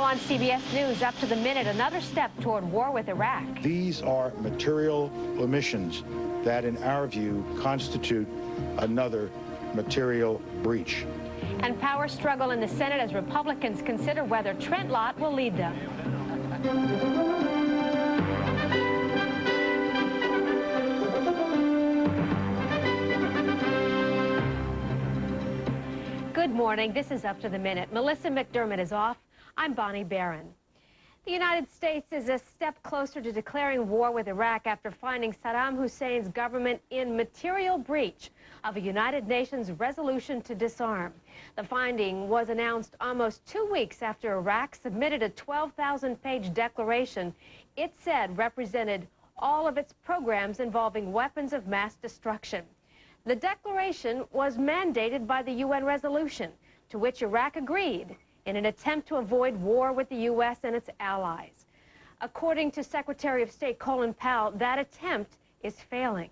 on CBS News, up to the minute, another step toward war with Iraq. These are material omissions that, in our view, constitute another material breach. And power struggle in the Senate as Republicans consider whether Trent Lott will lead them. Good morning. This is Up to the Minute. Melissa McDermott is off. I'm Bonnie Behrend. The United States is a step closer to declaring war with Iraq after finding Saddam Hussein's government in material breach of a United Nations resolution to disarm. The finding was announced almost 2 weeks after Iraq submitted a 12,000-page declaration it said represented all of its programs involving weapons of mass destruction. The declaration was mandated by the UN resolution, to which Iraq agreed in an attempt to avoid war with the U.S. and its allies. According to Secretary of State Colin Powell, that attempt is failing.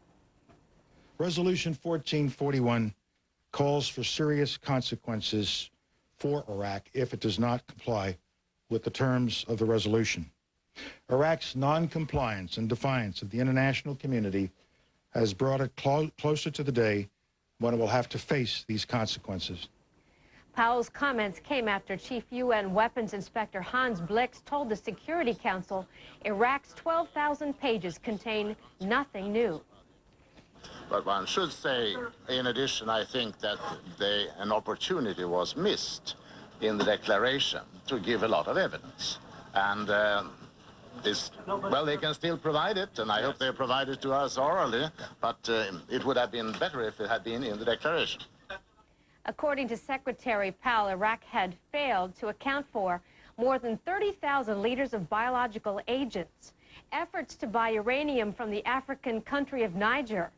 Resolution 1441 calls for serious consequences for Iraq if it does not comply with the terms of the resolution. Iraq's non-compliance and defiance of the international community has brought it closer to the day when it will have to face these consequences. Powell's comments came after Chief UN Weapons Inspector Hans Blix told the Security Council Iraq's 12,000 pages contain nothing new. But one should say, in addition, I think that an opportunity was missed in the declaration to give a lot of evidence. And well, they can still provide it, and I hope they provide it to us orally, but it would have been better if it had been in the declaration. According to Secretary Powell, Iraq had failed to account for more than 30,000 liters of biological agents, efforts to buy uranium from the African country of Niger,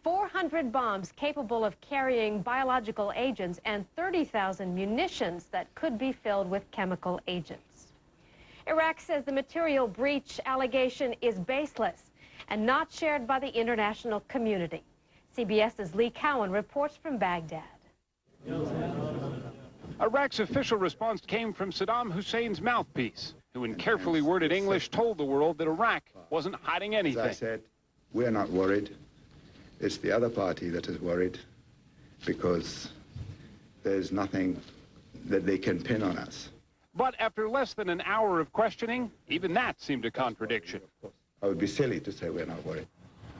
400 bombs capable of carrying biological agents, and 30,000 munitions that could be filled with chemical agents. Iraq says the material breach allegation is baseless and not shared by the international community. CBS's Lee Cowan reports from Baghdad. Iraq's official response came from Saddam Hussein's mouthpiece, who in carefully worded English told the world that Iraq wasn't hiding anything. As I said, we're not worried. It's the other party that is worried because there's nothing that they can pin on us. But after less than an hour of questioning, even that seemed a contradiction. I would be silly to say we're not worried.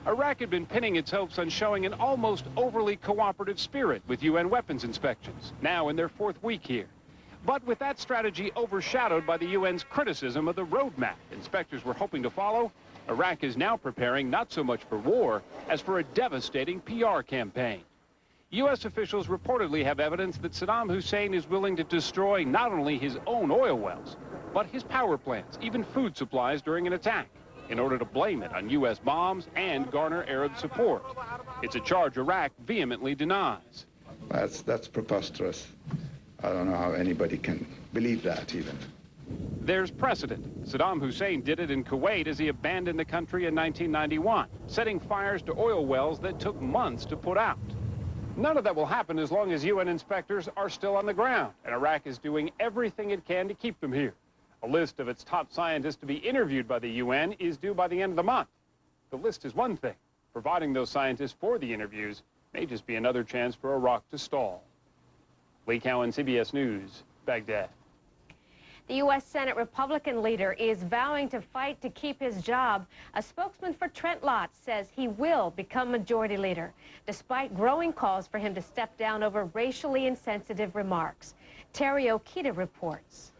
Iraq had been pinning its hopes on showing an almost overly cooperative spirit with UN weapons inspections, now in their fourth week here. But with that strategy overshadowed by the UN's criticism of the roadmap inspectors were hoping to follow, Iraq is now preparing not so much for war as for a devastating PR campaign. U.S. officials reportedly have evidence that Saddam Hussein is willing to destroy not only his own oil wells, but his power plants, even food supplies during an attack, in order to blame it on U.S. bombs and garner Arab support. It's a charge Iraq vehemently denies. That's preposterous. I don't know how anybody can believe that even. There's precedent. Saddam Hussein did it in Kuwait as he abandoned the country in 1991, setting fires to oil wells that took months to put out. None of that will happen as long as UN inspectors are still on the ground, and Iraq is doing everything it can to keep them here. A list of its top scientists to be interviewed by the UN is due by the end of the month. The list is one thing. Providing those scientists for the interviews may just be another chance for Iraq to stall. Lee Cowan, CBS News, Baghdad. The U.S. Senate Republican leader is vowing to fight to keep his job. A spokesman for Trent Lott says he will become majority leader, despite growing calls for him to step down over racially insensitive remarks. Terry Okita reports.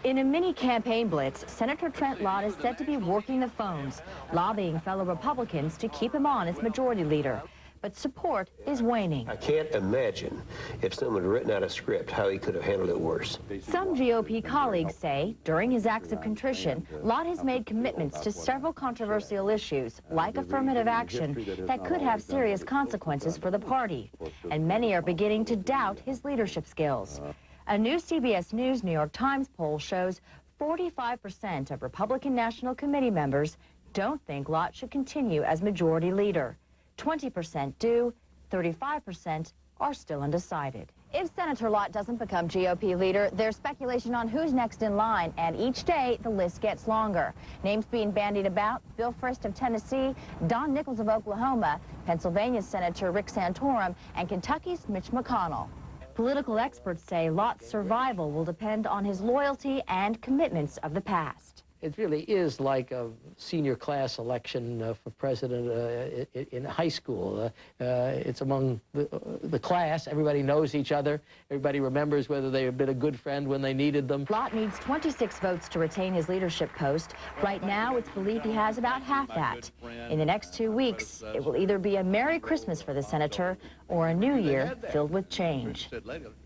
In a mini campaign blitz, Senator Trent Lott is said to be working the phones, lobbying fellow Republicans to keep him on as majority leader. But support is waning. I can't imagine if someone had written out a script how he could have handled it worse. Some GOP colleagues say during his acts of contrition, Lott has made commitments to several controversial issues, like affirmative action, that could have serious consequences for the party. And many are beginning to doubt his leadership skills. A new CBS News New York Times poll shows 45% of Republican National Committee members don't think Lott should continue as majority leader. 20% do, 35% are still undecided. If Senator Lott doesn't become GOP leader, there's speculation on who's next in line, and each day the list gets longer. Names being bandied about: Bill Frist of Tennessee, Don Nichols of Oklahoma, Pennsylvania's Senator Rick Santorum, and Kentucky's Mitch McConnell. Political experts say Lott's survival will depend on his loyalty and commitments of the past. It really is like a senior class election for president in high school. It's among the class. Everybody knows each other. Everybody remembers whether they have been a good friend when they needed them. Lott needs 26 votes to retain his leadership post. Right now, it's believed he has about half that. In the next 2 weeks, it will either be a Merry Christmas for the senator or a new year filled with change.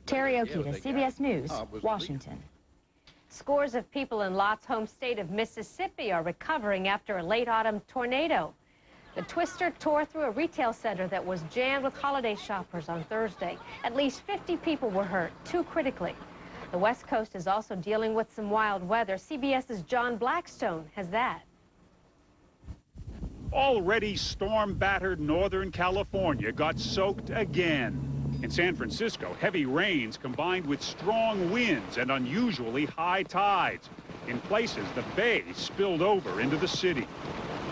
Terry Okita, CBS News, Washington. Scores of people in Lott's home state of Mississippi are recovering after a late autumn tornado. The twister tore through a retail center that was jammed with holiday shoppers on Thursday. At least 50 people were hurt, 2 critically. The West Coast is also dealing with some wild weather. CBS's John Blackstone has that. Already storm-battered Northern California got soaked again. In San Francisco, heavy rains combined with strong winds and unusually high tides. In places, the bay spilled over into the city.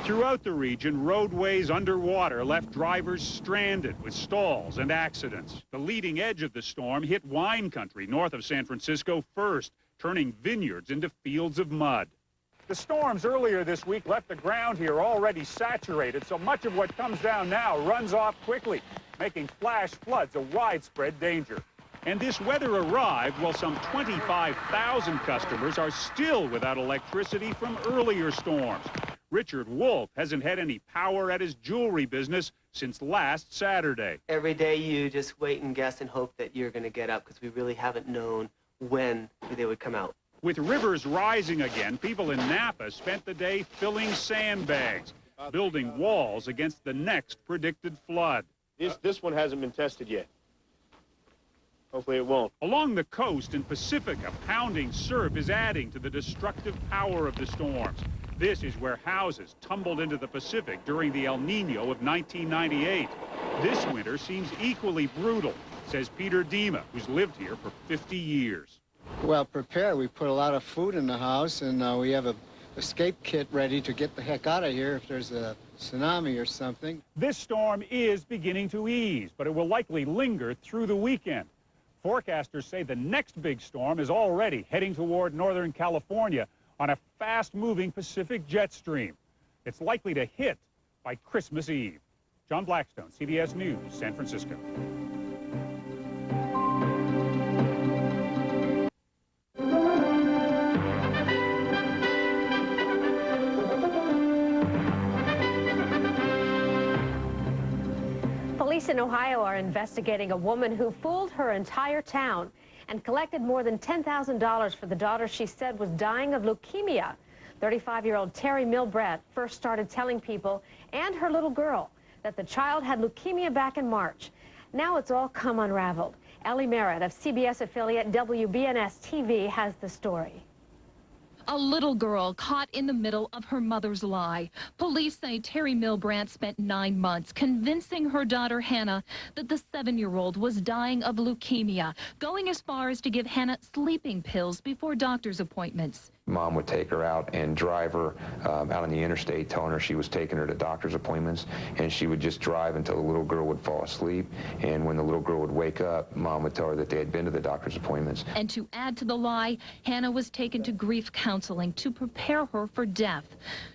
Throughout the region, roadways underwater left drivers stranded with stalls and accidents. The leading edge of the storm hit wine country north of San Francisco first, turning vineyards into fields of mud. The storms earlier this week left the ground here already saturated, so much of what comes down now runs off quickly, making flash floods a widespread danger. And this weather arrived while some 25,000 customers are still without electricity from earlier storms. Richard Wolf hasn't had any power at his jewelry business since last Saturday. Every day you just wait and guess and hope that you're going to get up, because we really haven't known when they would come out. With rivers rising again, people in Napa spent the day filling sandbags, building walls against the next predicted flood. This one hasn't been tested yet. Hopefully it won't. Along the coast in Pacifica, pounding surf is adding to the destructive power of the storms. This is where houses tumbled into the Pacific during the El Nino of 1998. This winter seems equally brutal, says Peter Dima, who's lived here for 50 years. Well, prepare. We put a lot of food in the house, and we have a escape kit ready to get the heck out of here if there's a tsunami or something. This storm is beginning to ease, but it will likely linger through the weekend. Forecasters say the next big storm is already heading toward Northern California on a fast-moving Pacific jet stream. It's likely to hit by Christmas Eve. John Blackstone, CBS News, San Francisco. Police in Ohio are investigating a woman who fooled her entire town and collected more than $10,000 for the daughter she said was dying of leukemia. 35-year-old Terry Milbrandt first started telling people and her little girl that the child had leukemia back in March. Now it's all come unraveled. Ellie Merritt of CBS affiliate WNEM-TV has the story. A little girl caught in the middle of her mother's lie. Police say Terry Milbrandt spent 9 months convincing her daughter Hannah that the 7-year-old was dying of leukemia, going as far as to give Hannah sleeping pills before doctor's appointments. Mom would take her out and drive her out on the interstate, telling her she was taking her to doctor's appointments, and she would just drive until the little girl would fall asleep. And when the little girl would wake up, Mom would tell her that they had been to the doctor's appointments. And to add to the lie, Hannah was taken to grief counseling to prepare her for death.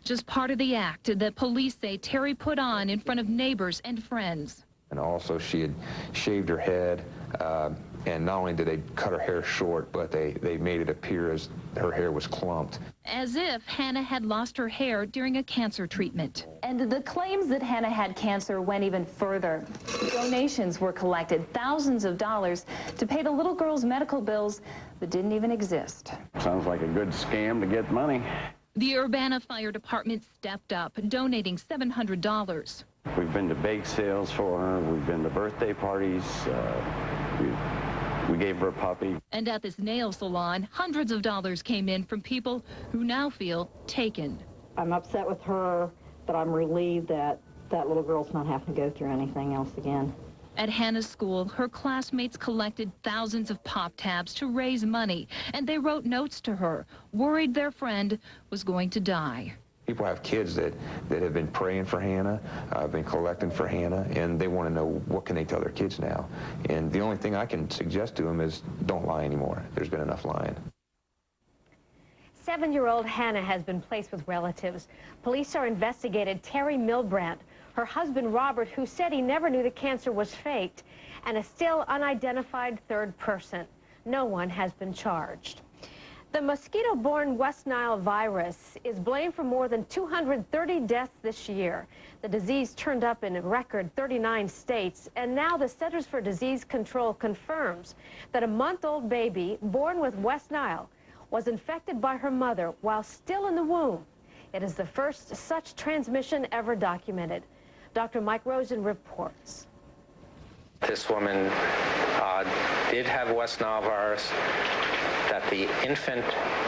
Just part of the act that police say Terry put on in front of neighbors and friends. And also she had shaved her head, and not only did they cut her hair short, but they made it appear as her hair was clumped. As if Hannah had lost her hair during a cancer treatment. And the claims that Hannah had cancer went even further. Donations were collected, thousands of dollars, to pay the little girl's medical bills that didn't even exist. Sounds like a good scam to get money. The Urbana Fire Department stepped up, donating $700. We've been to bake sales for her. We've been to birthday parties. We gave her a puppy. And at this nail salon, hundreds of dollars came in from people who now feel taken. I'm upset with her, but I'm relieved that that little girl's not having to go through anything else again. At Hannah's school, her classmates collected thousands of pop tabs to raise money, and they wrote notes to her, worried their friend was going to die. People have kids that have been praying for Hannah, been collecting for Hannah, and they want to know what can they tell their kids now. And the only thing I can suggest to them is don't lie anymore. There's been enough lying. 7-year-old Hannah has been placed with relatives. Police are investigating Terry Milbrandt, her husband Robert, who said he never knew the cancer was faked, and a still unidentified third person. No one has been charged. The mosquito-borne West Nile virus is blamed for more than 230 deaths this year. The disease turned up in a record 39 states, and now the Centers for Disease Control confirms that a month-old baby born with West Nile was infected by her mother while still in the womb. It is the first such transmission ever documented. Dr. Mike Rosen reports. This woman did have West Nile virus, that the infant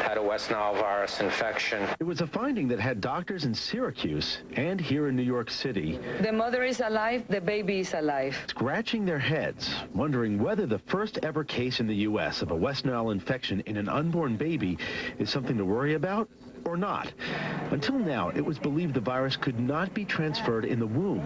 had a West Nile virus infection. It was a finding that had doctors in Syracuse and here in New York City. The mother is alive, the baby is alive. Scratching their heads, wondering whether the first ever case in the U.S. of a West Nile infection in an unborn baby is something to worry about or not. Until now, it was believed the virus could not be transferred in the womb.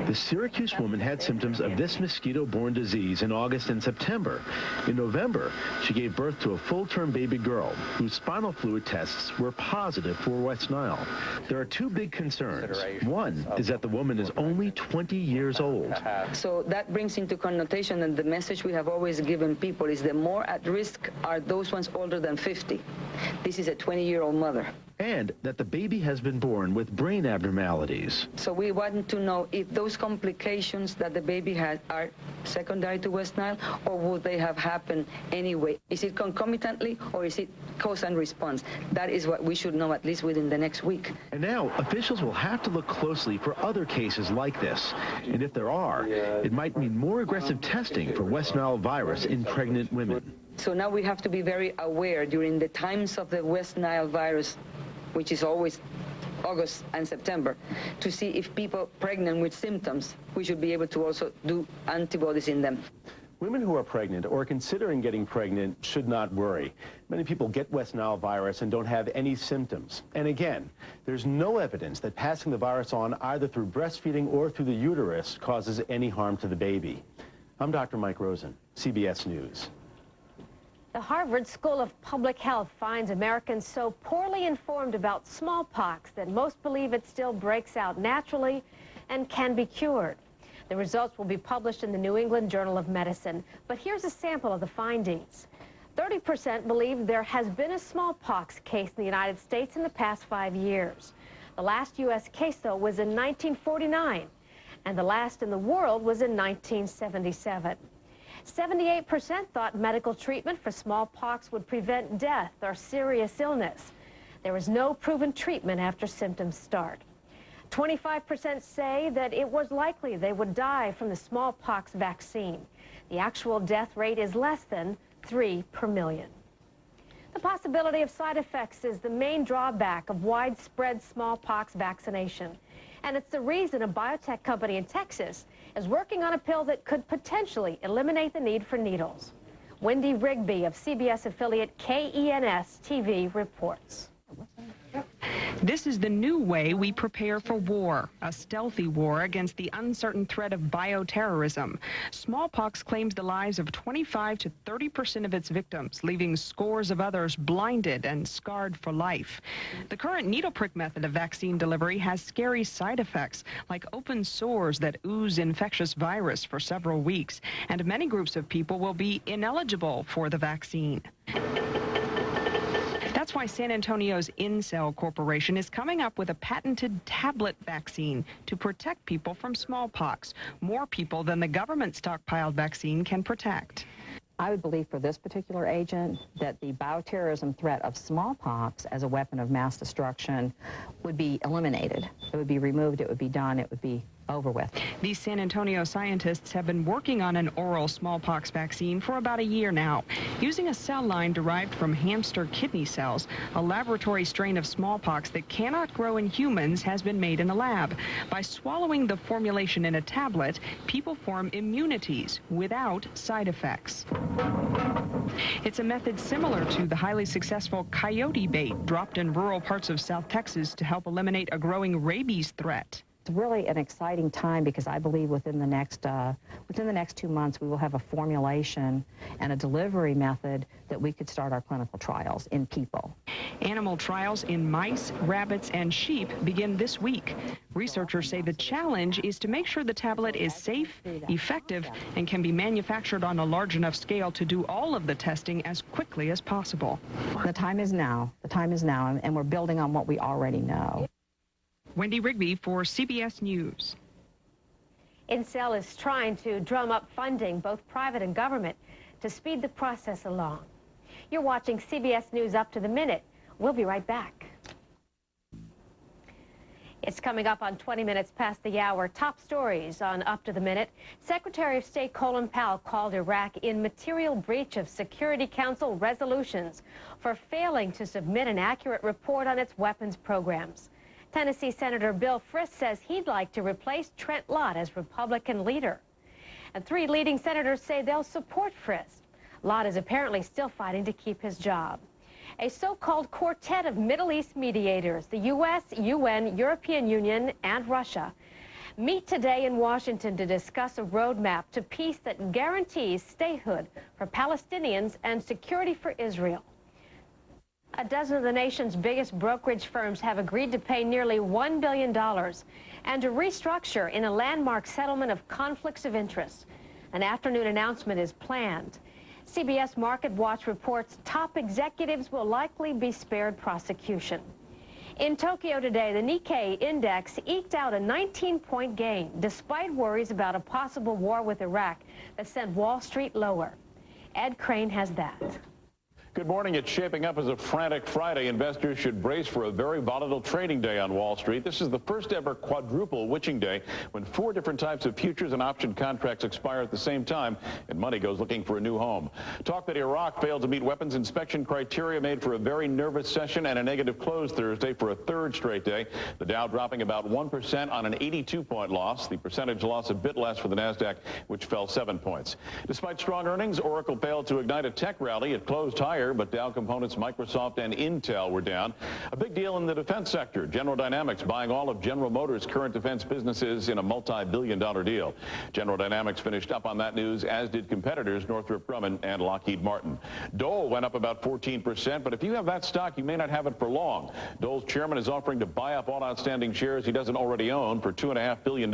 The Syracuse woman had symptoms of this mosquito-borne disease in August and September. In November, she gave birth to a full-term baby girl whose spinal fluid tests were positive for West Nile. There are two big concerns. One is that the woman is only 20 years old. So that brings into connotation, and the message we have always given people is the more at risk are those ones older than 50. This is a 20-year-old mother. And that the baby has been born with brain abnormalities. So we want to know if those complications that the baby had are secondary to West Nile, or would they have happened anyway? Is it concomitantly, or is it cause and response? That is what we should know at least within the next week. And now officials will have to look closely for other cases like this. And if there are, it might mean more aggressive testing for West Nile virus in pregnant women. So now we have to be very aware during the times of the West Nile virus, which is always August and September, to see if people pregnant with symptoms, we should be able to also do antibodies in them. Women who are pregnant or considering getting pregnant should not worry. Many people get West Nile virus and don't have any symptoms. And again, there's no evidence that passing the virus on either through breastfeeding or through the uterus causes any harm to the baby. I'm Dr. Mike Rosen, CBS News. The Harvard School of Public Health finds Americans so poorly informed about smallpox that most believe it still breaks out naturally and can be cured. The results will be published in the New England Journal of Medicine. But here's a sample of the findings. 30% believe there has been a smallpox case in the United States in the past 5 years. The last U.S. case, though, was in 1949, and the last in the world was in 1977. 78% thought medical treatment for smallpox would prevent death or serious illness. There is no proven treatment after symptoms start. 25% say that it was likely they would die from the smallpox vaccine. The actual death rate is less than 3 per million. The possibility of side effects is the main drawback of widespread smallpox vaccination. And it's the reason a biotech company in Texas is working on a pill that could potentially eliminate the need for needles. Wendy Rigby of CBS affiliate WNEM-TV reports. This is the new way we prepare for war, a stealthy war against the uncertain threat of bioterrorism. Smallpox claims the lives of 25 to 30% of its victims, leaving scores of others blinded and scarred for life. The current needle prick method of vaccine delivery has scary side effects, like open sores that ooze infectious virus for several weeks, and many groups of people will be ineligible for the vaccine. That's why San Antonio's InCell Corporation is coming up with a patented tablet vaccine to protect people from smallpox, more people than the government stockpiled vaccine can protect. I would believe for this particular agent that the bioterrorism threat of smallpox as a weapon of mass destruction would be eliminated. It would be removed, it would be done, it would be over with. These San Antonio scientists have been working on an oral smallpox vaccine for about a year now. Using a cell line derived from hamster kidney cells, a laboratory strain of smallpox that cannot grow in humans has been made in a lab. By swallowing the formulation in a tablet, people form immunities without side effects. It's a method similar to the highly successful coyote bait dropped in rural parts of South Texas to help eliminate a growing rabies threat. It's really an exciting time because I believe within the next 2 months we will have a formulation and a delivery method that we could start our clinical trials in people. Animal trials in mice, rabbits, and sheep begin this week. Researchers say the challenge is to make sure the tablet is safe, effective, and can be manufactured on a large enough scale to do all of the testing as quickly as possible. The time is now. The time is now, and we're building on what we already know. Wendy Rigby for CBS News. INCEL is trying to drum up funding, both private and government, to speed the process along. You're watching CBS News Up to the Minute. We'll be right back. It's coming up on 20 minutes past the hour. Top stories on Up to the Minute. Secretary of State Colin Powell called Iraq in material breach of Security Council resolutions for failing to submit an accurate report on its weapons programs. Tennessee Senator Bill Frist says he'd like to replace Trent Lott as Republican leader. And 3 leading senators say they'll support Frist. Lott is apparently still fighting to keep his job. A so-called quartet of Middle East mediators, the U.S., UN, European Union, and Russia, meet today in Washington to discuss a roadmap to peace that guarantees statehood for Palestinians and security for Israel. A dozen of the nation's biggest brokerage firms have agreed to pay nearly $1 billion and to restructure in a landmark settlement of conflicts of interest. An afternoon announcement is planned. CBS Market Watch reports top executives will likely be spared prosecution. In Tokyo today, the Nikkei index eked out a 19-point gain, despite worries about a possible war with Iraq that sent Wall Street lower. Ed Crane has that. Good morning. It's shaping up as a frantic Friday. Investors should brace for a very volatile trading day on Wall Street. This is the first ever quadruple witching day when 4 different types of futures and option contracts expire at the same time and money goes looking for a new home. Talk that Iraq failed to meet weapons inspection criteria made for a very nervous session and a negative close Thursday for a 3rd straight day. The Dow dropping about 1% on an 82-point loss. The percentage loss a bit less for the NASDAQ, which fell 7 points. Despite strong earnings, Oracle failed to ignite a tech rally. It closed higher, but Dow components, Microsoft, and Intel were down. A big deal in the defense sector. General Dynamics buying all of General Motors' current defense businesses in a multi-billion-dollar deal. General Dynamics finished up on that news, as did competitors Northrop Grumman and Lockheed Martin. Dole went up about 14%, but if you have that stock, you may not have it for long. Dole's chairman is offering to buy up all outstanding shares he doesn't already own for $2.5 billion.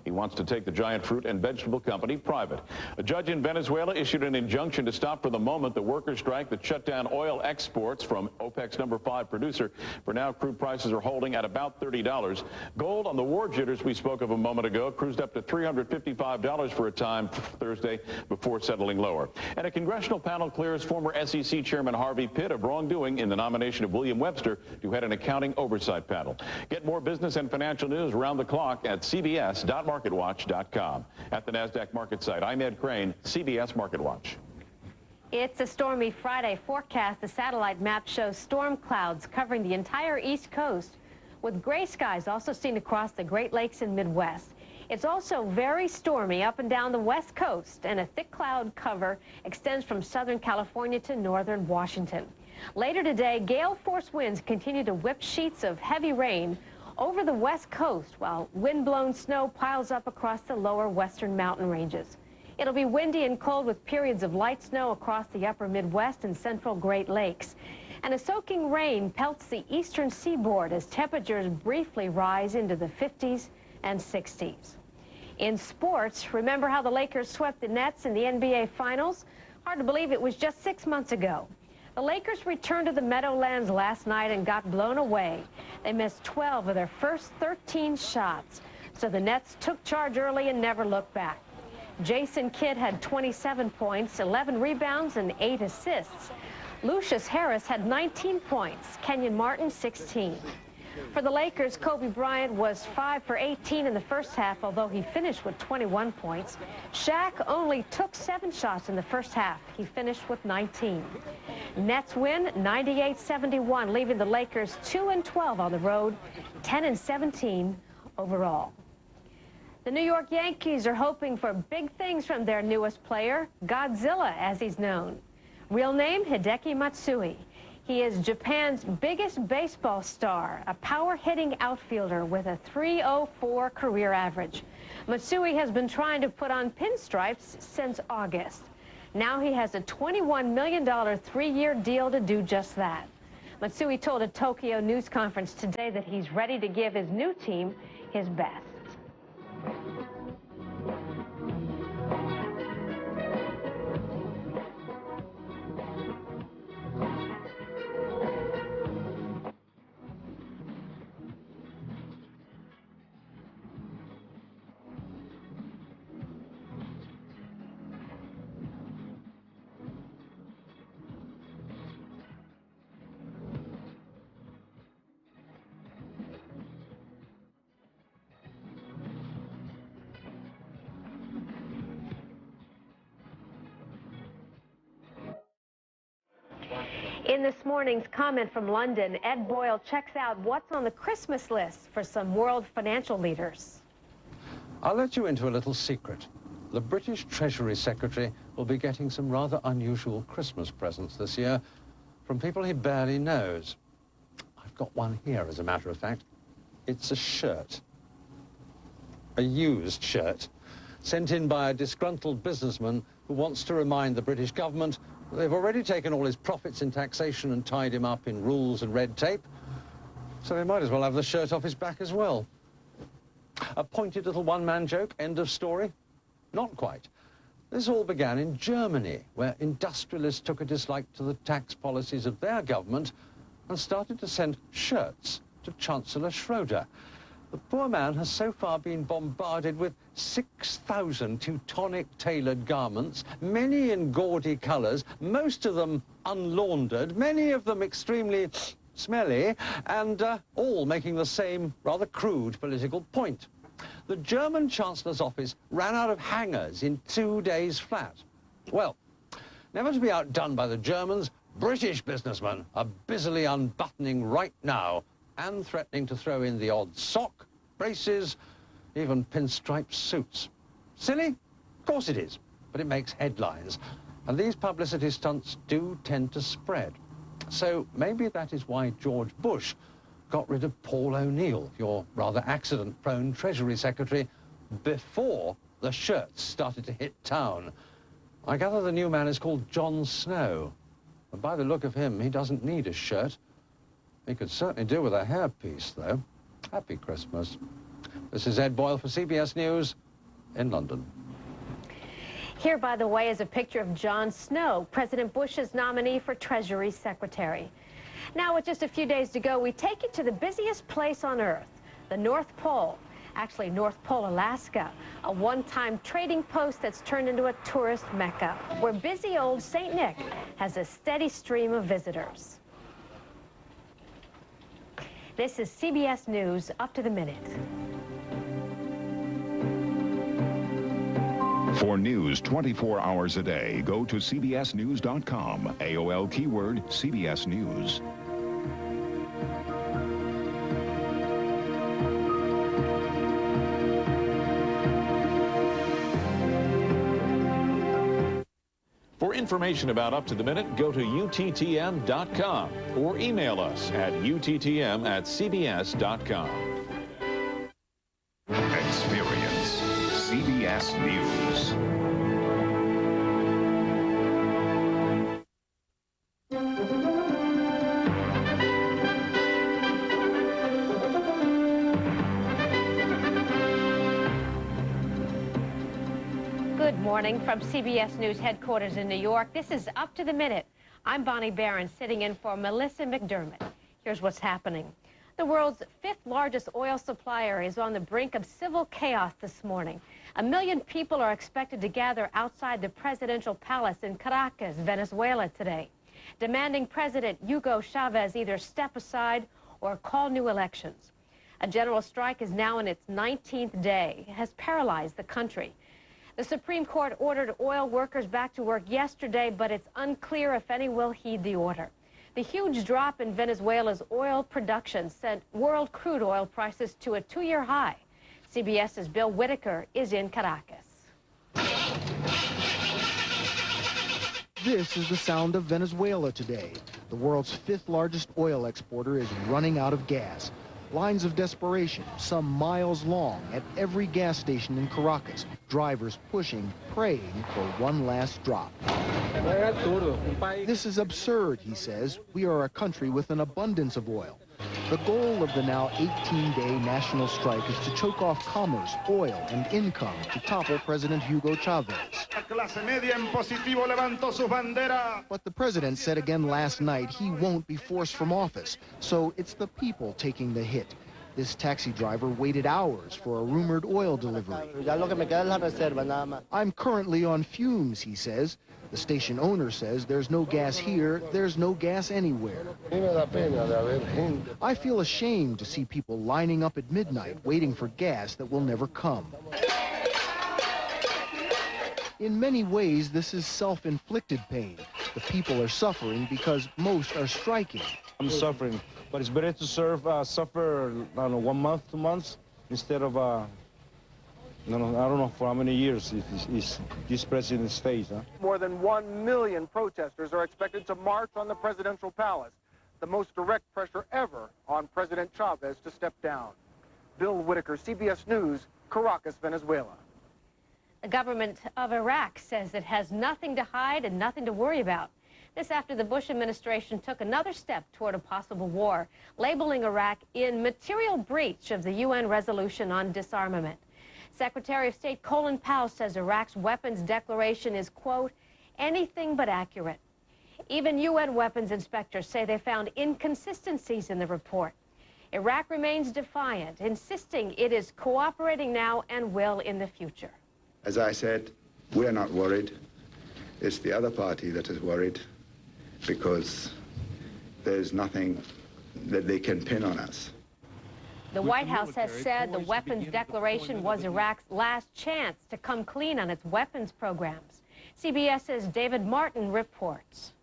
He wants to take the giant fruit and vegetable company private. A judge in Venezuela issued an injunction to stop for the moment the workers' strike that shut down oil exports from OPEC's number 5 producer. For now, crude prices are holding at about $30. Gold, on the war jitters we spoke of a moment ago, cruised up to $355 for a time Thursday before settling lower. And a congressional panel clears former SEC Chairman Harvey Pitt of wrongdoing in the nomination of William Webster to head an accounting oversight panel. Get more business and financial news around the clock at cbs.marketwatch.com. At the NASDAQ market site, I'm Ed Crane, CBS Market Watch. It's a stormy Friday forecast. The satellite map shows storm clouds covering the entire East Coast, with gray skies also seen across the Great Lakes and Midwest. It's also very stormy up and down the West Coast, and a thick cloud cover extends from Southern California to northern Washington. Later today, gale-force winds continue to whip sheets of heavy rain over the West Coast, while wind-blown snow piles up across the lower western mountain ranges. It'll be windy and cold with periods of light snow across the upper Midwest and central Great Lakes. And a soaking rain pelts the eastern seaboard as temperatures briefly rise into the 50s and 60s. In sports, remember how the Lakers swept the Nets in the NBA Finals? Hard to believe it was just 6 months ago. The Lakers returned to the Meadowlands last night and got blown away. They missed 12 of their first 13 shots. So the Nets took charge early and never looked back. Jason Kidd had 27 points, 11 rebounds, and 8 assists. Lucius Harris had 19 points. Kenyon Martin, 16. For the Lakers, Kobe Bryant was 5 for 18 in the first half, although he finished with 21 points. Shaq only took 7 shots in the first half. He finished with 19. Nets win 98-71, leaving the Lakers 2-12 on the road, 10-17 overall. The New York Yankees are hoping for big things from their newest player, Godzilla, as he's known. Real name, Hideki Matsui. He is Japan's biggest baseball star, a power-hitting outfielder with a .304 career average. Matsui has been trying to put on pinstripes since August. Now he has a $21 million 3-year deal to do just that. Matsui told a Tokyo news conference today that he's ready to give his new team his best. In this morning's comment from London, Ed Boyle checks out what's on the Christmas list for some world financial leaders. I'll let you into a little secret. The British Treasury Secretary will be getting some rather unusual Christmas presents this year from people he barely knows. I've got one here, as a matter of fact. It's a shirt. A used shirt, sent in by a disgruntled businessman who wants to remind the British government they've already taken all his profits in taxation and tied him up in rules and red tape, so they might as well have the shirt off his back as well. A pointed little one-man joke, end of story? Not quite. This all began in Germany, where industrialists took a dislike to the tax policies of their government and started to send shirts to Chancellor Schroeder. The poor man has so far been bombarded with 6,000 Teutonic tailored garments, many in gaudy colours, most of them unlaundered, many of them extremely smelly, and all making the same rather crude political point. The German Chancellor's office ran out of hangers in 2 days flat. Well, never to be outdone by the Germans, British businessmen are busily unbuttoning right now and threatening to throw in the odd sock, braces, even pinstripe suits. Silly? Of course it is, but it makes headlines. And these publicity stunts do tend to spread. So maybe that is why George Bush got rid of Paul O'Neill, your rather accident-prone Treasury Secretary, before the shirts started to hit town. I gather the new man is called Jon Snow. And by the look of him, he doesn't need a shirt. He could certainly do with a hairpiece, though. Happy Christmas. This is Ed Boyle for CBS News in London. Here, by the way, is a picture of Jon Snow, President Bush's nominee for Treasury Secretary. Now, with just a few days to go, we take you to the busiest place on Earth, the North Pole. Actually, North Pole, Alaska, a one-time trading post that's turned into a tourist mecca, where busy old St. Nick has a steady stream of visitors. This is CBS News, up to the minute. For news 24 hours a day, go to cbsnews.com. AOL keyword CBS News. For information about Up to the Minute, go to uttm.com or email us at uttm@cbs.com. Experience CBS News. Good morning from CBS News headquarters in New York. This is Up to the Minute. I'm Bonnie Behrend, sitting in for Melissa McDermott. Here's what's happening. The world's 5th largest oil supplier is on the brink of civil chaos this morning. 1 million people are expected to gather outside the presidential palace in Caracas, Venezuela today, demanding President Hugo Chavez either step aside or call new elections. A general strike is now in its 19th day. It has paralyzed the country. The Supreme Court ordered oil workers back to work yesterday, but it's unclear if any will heed the order. The huge drop in Venezuela's oil production sent world crude oil prices to a 2-year high. CBS's Bill Whitaker is in Caracas. This is the sound of Venezuela today. The world's 5th largest oil exporter is running out of gas. Lines of desperation, some miles long, at every gas station in Caracas. Drivers pushing, praying for one last drop. This is absurd, he says. We are a country with an abundance of oil. The goal of the now 18-day national strike is to choke off commerce, oil, and income to topple President Hugo Chavez. But the president said again last night he won't be forced from office, so it's the people taking the hit. This taxi driver waited hours for a rumored oil delivery. I'm currently on fumes, he says. The station owner says there's no gas here, there's no gas anywhere. I feel ashamed to see people lining up at midnight waiting for gas that will never come. In many ways, this is self-inflicted pain. The people are suffering because most are striking. I'm suffering, but it's better to suffer, I don't know, 1 month, 2 months, instead of, I don't know for how many years this president stays. Huh? More than 1 million protesters are expected to march on the presidential palace, the most direct pressure ever on President Chavez to step down. Bill Whitaker, CBS News, Caracas, Venezuela. The government of Iraq says it has nothing to hide and nothing to worry about. This after the Bush administration took another step toward a possible war, labeling Iraq in material breach of the UN resolution on disarmament. Secretary of State Colin Powell says Iraq's weapons declaration is, quote, anything but accurate. Even UN weapons inspectors say they found inconsistencies in the report. Iraq remains defiant, insisting it is cooperating now and will in the future. As I said, we are not worried. It's the other party that is worried because there's nothing that they can pin on us. The White House has said the weapons declaration was Iraq's last chance to come clean on its weapons programs. CBS's David Martin reports.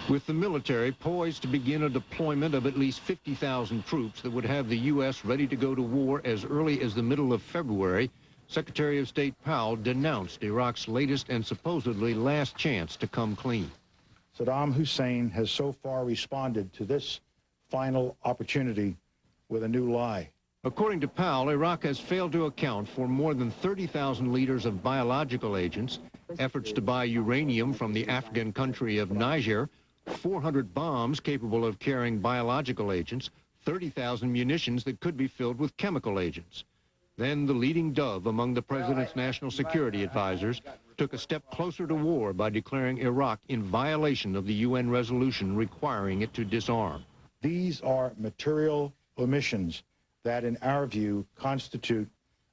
With the military poised to begin a deployment of at least 50,000 troops that would have the U.S. ready to go to war as early as the middle of February, Secretary of State Powell denounced Iraq's latest and supposedly last chance to come clean. Saddam Hussein has so far responded to this final opportunity with a new lie. According to Powell, Iraq has failed to account for more than 30,000 liters of biological agents, efforts to buy uranium from the African country of Niger, 400 bombs capable of carrying biological agents, 30,000 munitions that could be filled with chemical agents. Then the leading dove among the president's national security advisors took a step closer to war by declaring Iraq in violation of the UN resolution requiring it to disarm. These are material omissions that, in our view, constitute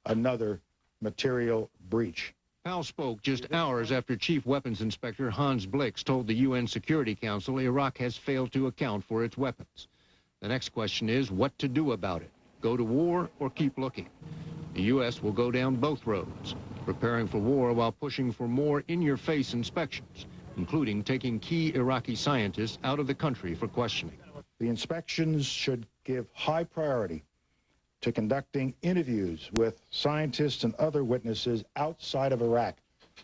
another material breach. Powell spoke just hours after Chief Weapons Inspector Hans Blix told the UN Security Council Iraq has failed to account for its weapons. The next question is what to do about it. Go to war or keep looking? The U.S. will go down both roads, preparing for war while pushing for more in-your-face inspections, including taking key Iraqi scientists out of the country for questioning. The inspections should give high priority to conducting interviews with scientists and other witnesses outside of Iraq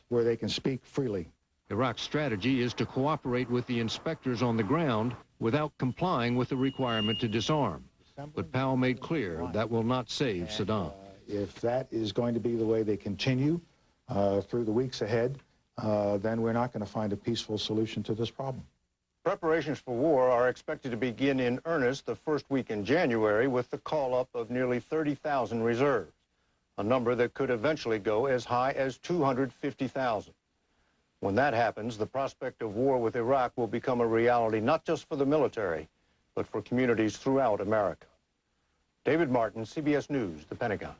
where they can speak freely. Iraq's strategy is to cooperate with the inspectors on the ground without complying with the requirement to disarm. But Powell made clear that will not save Saddam. If that is going to be the way they continue through the weeks ahead, then we're not going to find a peaceful solution to this problem. Preparations for war are expected to begin in earnest the first week in January with the call-up of nearly 30,000 reserves, a number that could eventually go as high as 250,000. When that happens, the prospect of war with Iraq will become a reality not just for the military, but for communities throughout America. David Martin, CBS News, the Pentagon.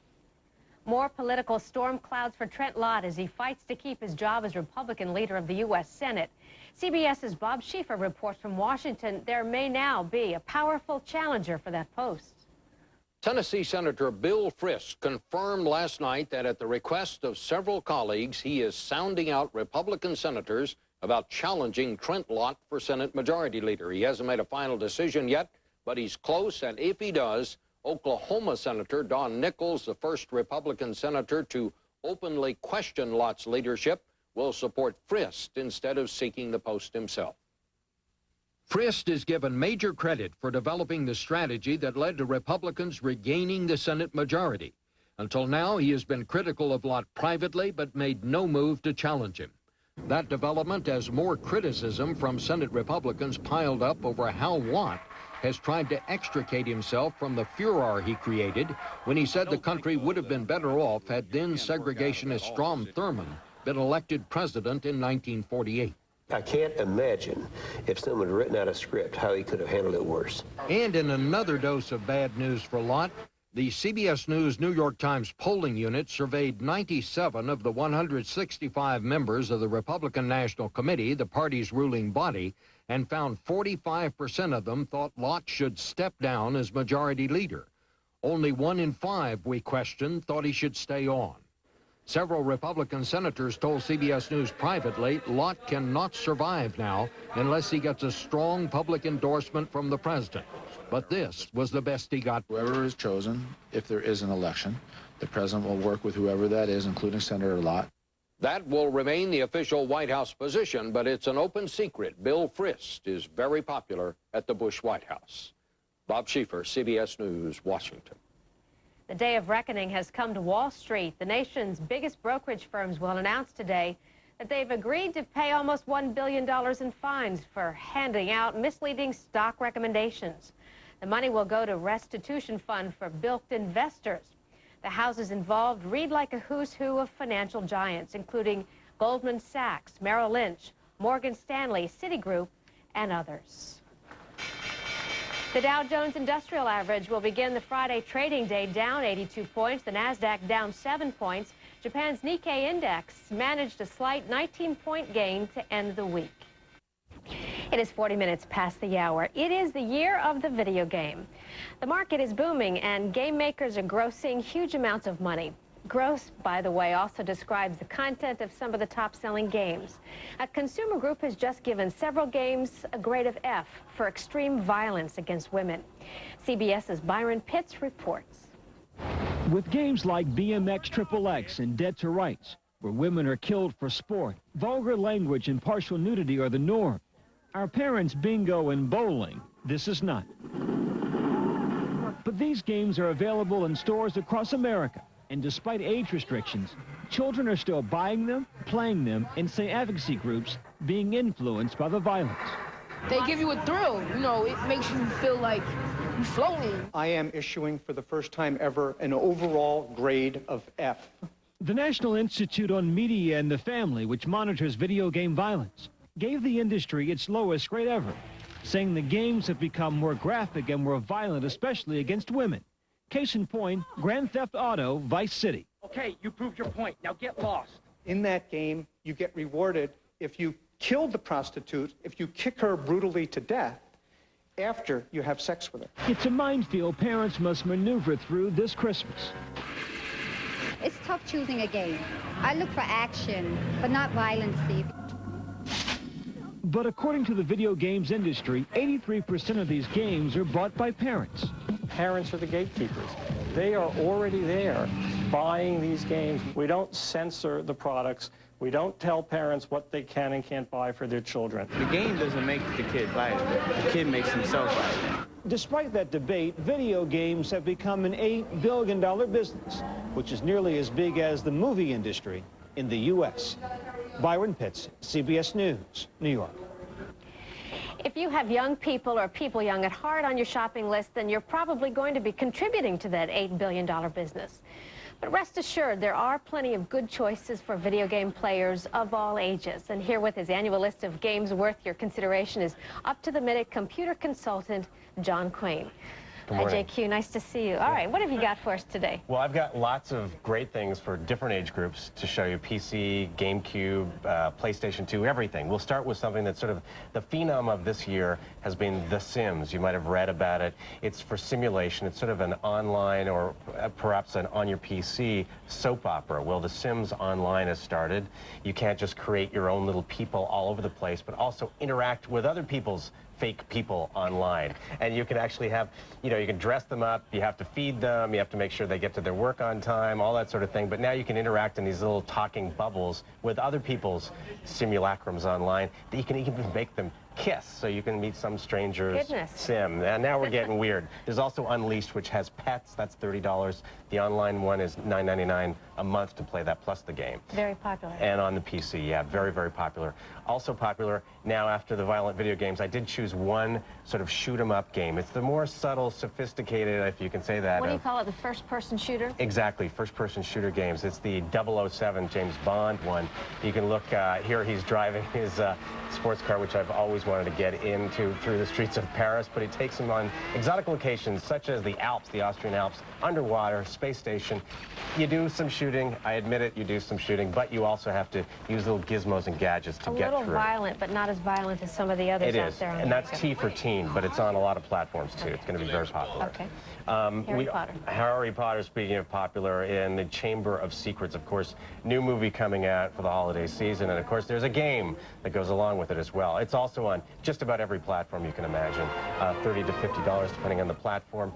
More political storm clouds for Trent Lott as he fights to keep his job as Republican leader of the U.S. Senate. CBS's Bob Schieffer reports from Washington there may now be a powerful challenger for that post. Tennessee Senator Bill Frist confirmed last night that at the request of several colleagues, he is sounding out Republican senators about challenging Trent Lott for Senate Majority Leader. He hasn't made a final decision yet, but he's close, and if he does, Oklahoma Senator Don Nichols, the first Republican senator to openly question Lott's leadership, will support Frist instead of seeking the post himself. Frist is given major credit for developing the strategy that led to Republicans regaining the Senate majority. Until now, he has been critical of Lott privately, but made no move to challenge him. That development as more criticism from Senate Republicans piled up over how Lott has tried to extricate himself from the furor he created when he said the country would have been better off had then segregationist Strom Thurmond been elected president in 1948. I can't imagine if someone had written out a script how he could have handled it worse. And in another dose of bad news for Lott, the CBS News New York Times polling unit surveyed 97 of the 165 members of the Republican National Committee, the party's ruling body, and found 45% of them thought Lott should step down as majority leader. Only 1 in 5 we questioned thought he should stay on. Several Republican senators told CBS News privately Lott cannot survive now unless he gets a strong public endorsement from the president. But this was the best he got. Whoever is chosen, if there is an election, the president will work with whoever that is, including Senator Lott. That will remain the official White House position, but it's an open secret. Bill Frist is very popular at the Bush White House. Bob Schieffer, CBS News, Washington. The day of reckoning has come to Wall Street. The nation's biggest brokerage firms will announce today that they've agreed to pay almost $1 billion in fines for handing out misleading stock recommendations. The money will go to restitution fund for bilked investors. The houses involved read like a who's who of financial giants, including Goldman Sachs, Merrill Lynch, Morgan Stanley, Citigroup, and others. The Dow Jones Industrial Average will begin the Friday trading day down 82 points. The Nasdaq down 7 points. Japan's Nikkei index managed a slight 19-point gain to end the week. It is 40 minutes past the hour. It is the year of the video game. The market is booming, and game makers are grossing huge amounts of money. Gross, by the way, also describes the content of some of the top-selling games. A consumer group has just given several games a grade of F for extreme violence against women. CBS's Byron Pitts reports. With games like BMX XXX and Dead to Rights, where women are killed for sport, vulgar language and partial nudity are the norm. Our parents' bingo and bowling, this is not. But these games are available in stores across America. And despite age restrictions, children are still buying them, playing them, and say advocacy groups being influenced by the violence. They give you a thrill. You know, it makes you feel like you're floating. I am issuing for the first time ever an overall grade of F. The National Institute on Media and the Family, which monitors video game violence, gave the industry its lowest grade ever, saying the games have become more graphic and more violent, especially against women. Case in point, Grand Theft Auto, Vice City. Okay, you proved your point. Now get lost. In that game, you get rewarded if you kill the prostitute, if you kick her brutally to death, after you have sex with her. It's a minefield parents must maneuver through this Christmas. It's tough choosing a game. I look for action, but not violence, Steve. But according to the video games industry, 83% of these games are bought by parents. Parents are the gatekeepers. They are already there buying these games. We don't censor the products. We don't tell parents what they can and can't buy for their children. The game doesn't make the kid buy it. The kid makes himself buy it. Despite that debate, video games have become an $8 billion business, which is nearly as big as the movie industry in the U.S. Byron Pitts, CBS News, New York. If you have young people or people young at heart on your shopping list, then you're probably going to be contributing to that $8 billion business. But rest assured, there are plenty of good choices for video game players of all ages. And here with his annual list of games worth your consideration is up-to-the-minute computer consultant John Quain. Good morning. Hi, JQ. Nice to see you. All right, what have you got for us today? Well, I've got lots of great things for different age groups to show you. PC, GameCube, PlayStation 2, everything. We'll start with something that's sort of the phenom of this year has been The Sims. You might have read about it. It's for simulation. It's sort of an online or perhaps an on your PC soap opera. Well, The Sims Online has started. You can't just create your own little people all over the place, but also interact with other people's fake people online. And you can actually have, you know, you can dress them up, you have to feed them, you have to make sure they get to their work on time, all that sort of thing. But now you can interact in these little talking bubbles with other people's simulacrums online that you can even make them kiss, so you can meet some stranger's sim. And now we're getting weird. There's also Unleashed, which has pets. That's $30. The online one is $9.99 a month to play that plus the game. Very popular. And on the PC, yeah, very, very popular. Also popular now after the violent video games, I did choose one sort of shoot 'em up game. It's the more subtle, sophisticated, if you can say that. What do you call it, the first-person shooter? Exactly, first-person shooter games. It's the 007 James Bond one. You can look, here he's driving his sports car, which I've always wanted to get into through the streets of Paris, but he takes him on exotic locations such as the Alps, the Austrian Alps, underwater, space station. You do some shooting, I admit it, you do some shooting, but you also have to use little gizmos and gadgets to get through. A little violent, but not as violent as some of the others out there. And that's T for teen, but it's on a lot of platforms too. It's going to be very popular. Okay. Harry Potter. Harry Potter, speaking of popular, in the Chamber of Secrets, of course, new movie coming out for the holiday season, and of course there's a game that goes along with it as well. It's also on just about every platform you can imagine, $30 to $50 depending on the platform.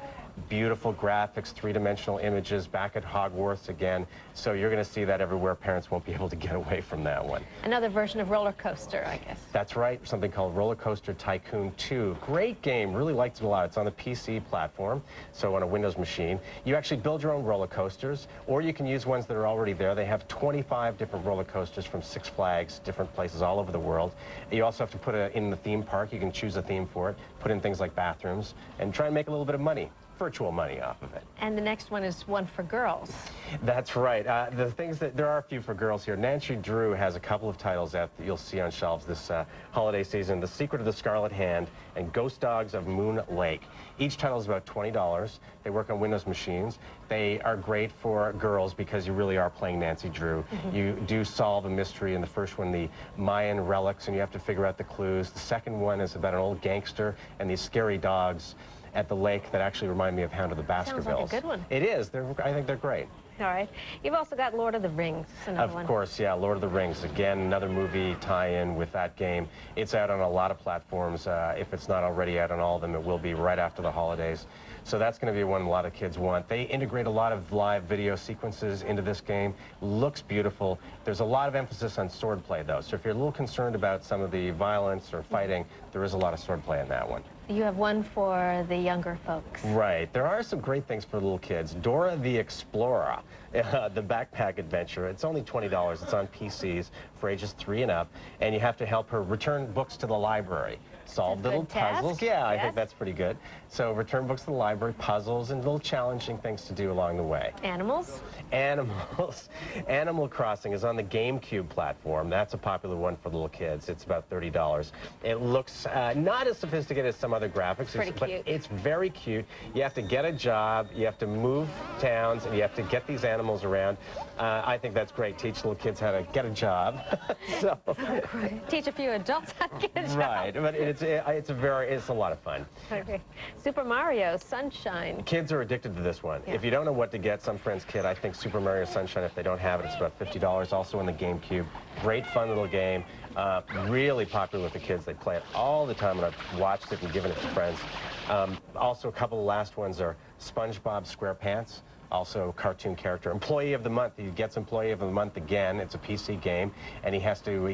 Beautiful graphics, three-dimensional images, back at Hogwarts again. So you're going to see that everywhere. Parents won't be able to get away from that one. Another version of Roller Coaster, I guess. That's right, something called Roller Coaster Tycoon 2. Great game, really liked it a lot. It's on the PC platform, so on a Windows machine. You actually build your own roller coasters, or you can use ones that are already there. They have 25 different roller coasters from Six Flags, different places all over the world. You also have to put it in the theme park. You can choose a theme for it, put in things like bathrooms, and try and make a little bit of money. Virtual money off of it. And the next one is one for girls. That's right. The things that there are a few for girls here. Nancy Drew has a couple of titles that you'll see on shelves this holiday season: The Secret of the Scarlet Hand and Ghost Dogs of Moon Lake. Each title is about $20. They work on Windows machines. They are great for girls because you really are playing Nancy Drew. You do solve a mystery in the first one, the Mayan relics, and you have to figure out the clues. The second one is about an old gangster and these scary dogs at the lake that actually remind me of Hound of the Baskervilles. Sounds like a good one. It is. I think they're great. All right. You've also got Lord of the Rings, another one. Of course, yeah, Lord of the Rings. Again, another movie tie-in with that game. It's out on a lot of platforms. If it's not already out on all of them, it will be right after the holidays. So that's going to be one a lot of kids want. They integrate a lot of live video sequences into this game. Looks beautiful. There's a lot of emphasis on swordplay, though. So if you're a little concerned about some of the violence or fighting, there is a lot of swordplay in that one. You have one for the younger folks. Right. There are some great things for little kids. Dora the Explorer, the backpack adventure. It's only $20. It's on PCs for ages 3 and up, and you have to help her return books to the library. Solve little puzzles. Yeah, I think that's pretty good. So return books to the library, puzzles, and little challenging things to do along the way. Animals? Animals. Animal Crossing is on the GameCube platform. That's a popular one for little kids. It's about $30. It looks not as sophisticated as some other graphics, but it's very cute. You have to get a job, you have to move towns, and you have to get these animals around. I think that's great. Teach little kids how to get a job. Teach a few adults how to get a job. Right, but it's a lot of fun. Okay. Super Mario Sunshine. Kids are addicted to this one. If you don't know what to get some friend's kid, I think Super Mario Sunshine, if they don't have it, it's about $50. Also on the GameCube. Great fun little game. Really popular with the kids. They play it all the time, and I've watched it and given it to friends. Also, a couple of last ones are SpongeBob SquarePants. Also cartoon character. Employee of the Month. He gets Employee of the Month again. It's a PC game, and he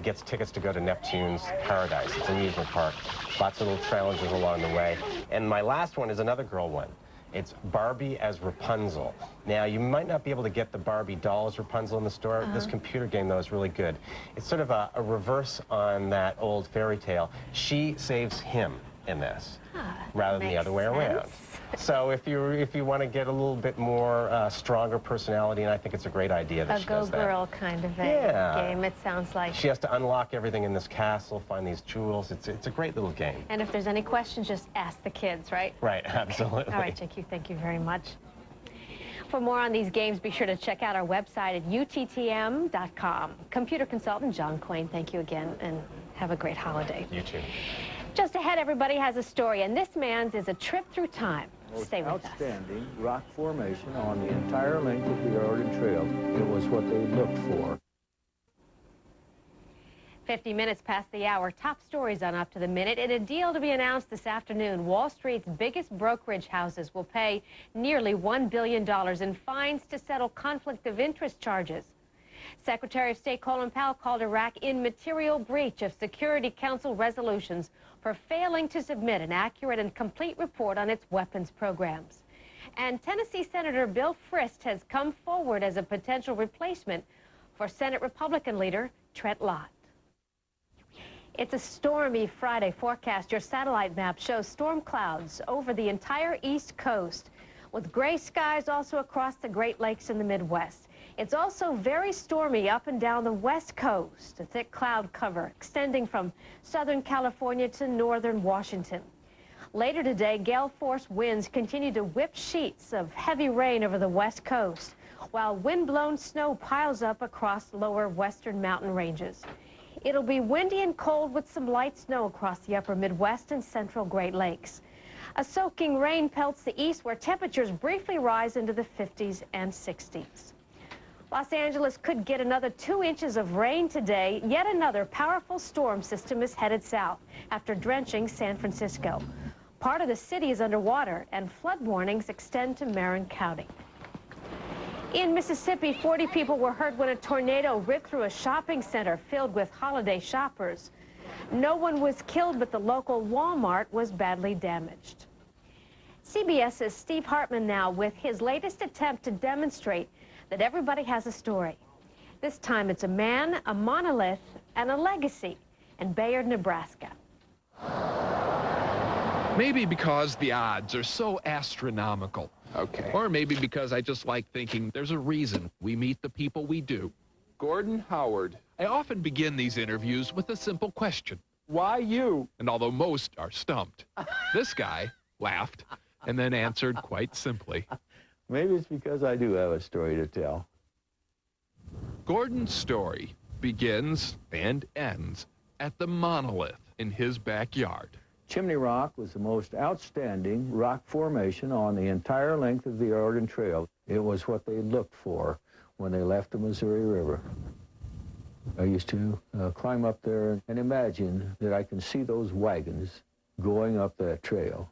gets tickets to go to Neptune's Paradise. It's an amusement park. Lots of little challenges along the way. And my last one is another girl one. It's Barbie as Rapunzel. Now, you might not be able to get the Barbie doll as Rapunzel in the store. This computer game, though, is really good. It's sort of a reverse on that old fairy tale. She saves him in this, rather than the other way around. So if you want to get a little bit more stronger personality, and I think it's a great idea that she does that. A go-girl kind of a game, it sounds like. She has to unlock everything in this castle, find these jewels. It's a great little game. And if there's any questions, just ask the kids, right? Right, absolutely. All right, Jake, thank you very much. For more on these games, be sure to check out our website at uttm.com. Computer consultant John Quain, thank you again, and have a great holiday. You too. Just ahead, everybody has a story, and this man's is a trip through time. Stay with us. Outstanding rock formation on the entire length of the Oregon Trail. It was what they looked for. 50 minutes past the hour. Top stories on Up to the Minute. In a deal to be announced this afternoon, Wall Street's biggest brokerage houses will pay nearly $1 billion in fines to settle conflict of interest charges. Secretary of State Colin Powell called Iraq in material breach of Security Council resolutions for failing to submit an accurate and complete report on its weapons programs. And Tennessee Senator Bill Frist has come forward as a potential replacement for Senate Republican leader Trent Lott. It's a stormy Friday forecast. Your satellite map shows storm clouds over the entire East Coast, with gray skies also across the Great Lakes in the Midwest. It's also very stormy up and down the West Coast, a thick cloud cover extending from Southern California to northern Washington. Later today, gale-force winds continue to whip sheets of heavy rain over the West Coast, while wind-blown snow piles up across lower western mountain ranges. It'll be windy and cold with some light snow across the upper Midwest and central Great Lakes. A soaking rain pelts the east, where temperatures briefly rise into the 50s and 60s. Los Angeles could get another 2 inches of rain today. Yet another powerful storm system is headed south after drenching San Francisco. Part of the city is underwater, and flood warnings extend to Marin County. In Mississippi, 40 people were hurt when a tornado ripped through a shopping center filled with holiday shoppers. No one was killed, but the local Walmart was badly damaged. CBS's Steve Hartman now with his latest attempt to demonstrate that everybody has a story. This time it's a man, a monolith, and a legacy in Behrend, Nebraska. Maybe because the odds are so astronomical. Okay. Or maybe because I just like thinking there's a reason we meet the people we do. Gordon Howard. I often begin these interviews with a simple question. Why you? And although most are stumped, this guy laughed and then answered quite simply. Maybe it's because I do have a story to tell. Gordon's story begins and ends at the monolith in his backyard. Chimney Rock was the most outstanding rock formation on the entire length of the Oregon Trail. It was what they looked for when they left the Missouri River. I used to climb up there and imagine that I can see those wagons going up that trail.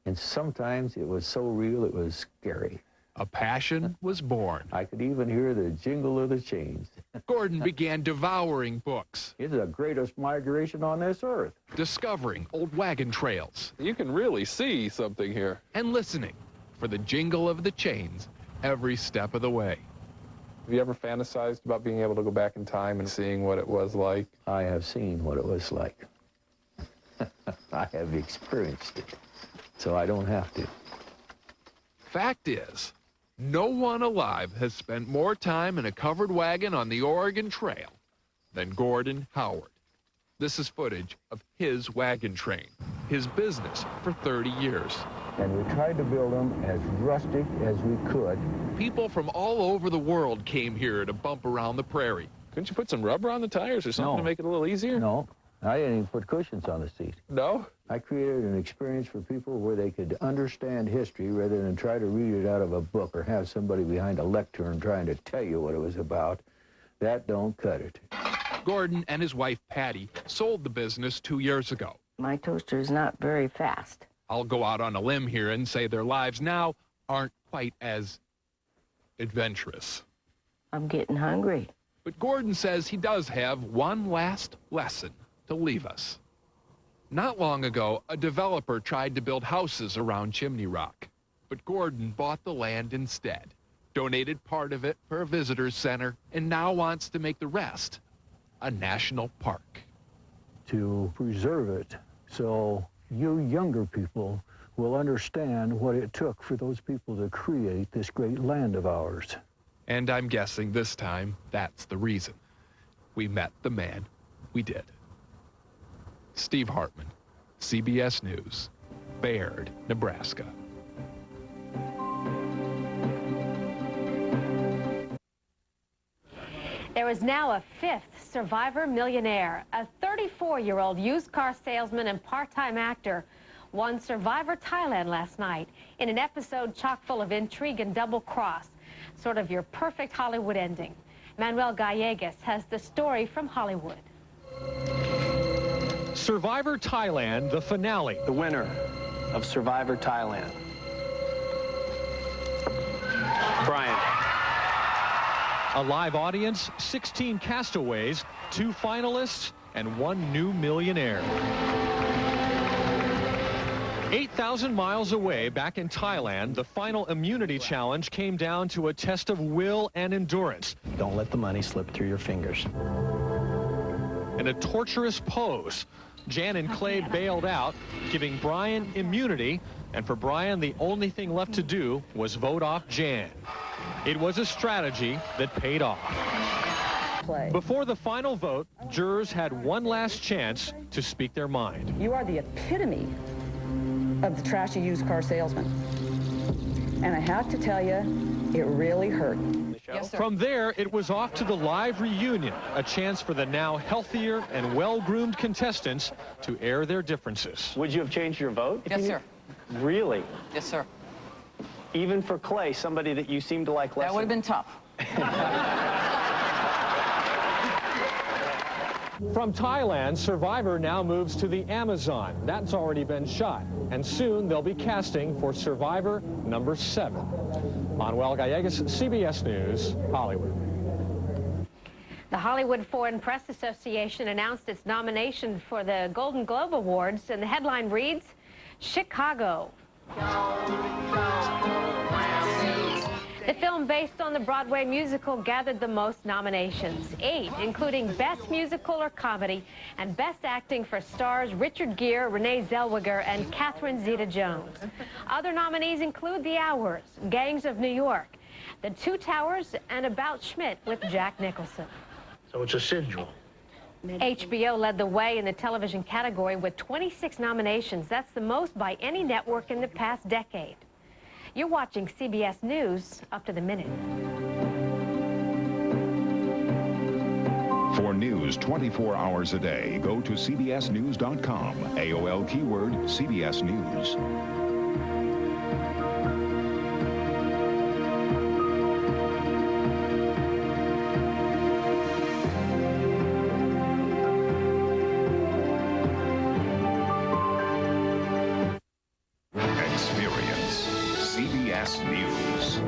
And sometimes it was so real it was scary. A passion was born. I could even hear the jingle of the chains. Gordon began devouring books. It's the greatest migration on this earth. Discovering old wagon trails. You can really see something here. And listening for the jingle of the chains every step of the way. Have you ever fantasized about being able to go back in time and seeing what it was like? I have seen what it was like. I have experienced it, so I don't have to. Fact is, no one alive has spent more time in a covered wagon on the Oregon Trail than Gordon Howard. This is footage of his wagon train, his business for 30 years. And we tried to build them as rustic as we could. People from all over the world came here to bump around the prairie. Couldn't you put some rubber on the tires or something to make it a little easier? No, I didn't even put cushions on the seat. No? I created an experience for people where they could understand history rather than try to read it out of a book or have somebody behind a lectern trying to tell you what it was about. That don't cut it. Gordon and his wife, Patty, sold the business 2 years ago. My toaster is not very fast. I'll go out on a limb here and say their lives now aren't quite as adventurous. I'm getting hungry. But Gordon says he does have one last lesson to leave us. Not long ago, a developer tried to build houses around Chimney Rock, but Gordon bought the land instead, donated part of it for a visitor's center, and now wants to make the rest a national park. To preserve it so you younger people will understand what it took for those people to create this great land of ours. And I'm guessing this time that's the reason. We met the man we did. Steve Hartman, CBS News, Behrend, Nebraska. There is now a fifth survivor millionaire. A 34-year-old used car salesman and part-time actor won Survivor Thailand last night in an episode chock full of intrigue and double cross. Sort of your perfect Hollywood ending. Manuel Gallegos has the story from Hollywood. Survivor Thailand, the finale. The winner of Survivor Thailand, Brian. A live audience, 16 castaways, 2 finalists, and 1 new millionaire. 8,000 miles away, back in Thailand, the final immunity challenge came down to a test of will and endurance. Don't let the money slip through your fingers. In a torturous pose, Jan and Clay bailed out, giving Brian immunity, and for Brian, the only thing left to do was vote off Jan. It was a strategy that paid off. Before the final vote, jurors had one last chance to speak their mind. You are the epitome of the trashy used car salesman. And I have to tell you, it really hurt. Yes, sir. From there, it was off to the live reunion, a chance for the now healthier and well-groomed contestants to air their differences. Would you have changed your vote? Yes, sir. Really? Yes, sir. Even for Clay, somebody that you seem to like less? That would have been tough. From Thailand, Survivor now moves to the Amazon. That's already been shot. And soon they'll be casting for Survivor number 7. Manuel Gallegos, CBS News, Hollywood. The Hollywood Foreign Press Association announced its nomination for the Golden Globe Awards, and the headline reads, Chicago. The film based on the Broadway musical gathered the most nominations, 8, including Best Musical or Comedy and Best Acting for stars Richard Gere, Renee Zellweger, and Catherine Zeta-Jones. Other nominees include The Hours, Gangs of New York, The Two Towers, and About Schmidt with Jack Nicholson. So it's a syndrome. HBO led the way in the television category with 26 nominations. That's the most by any network in the past decade. You're watching CBS News up to the minute. For news 24 hours a day, go to cbsnews.com. AOL keyword CBS News. Experience CBS News.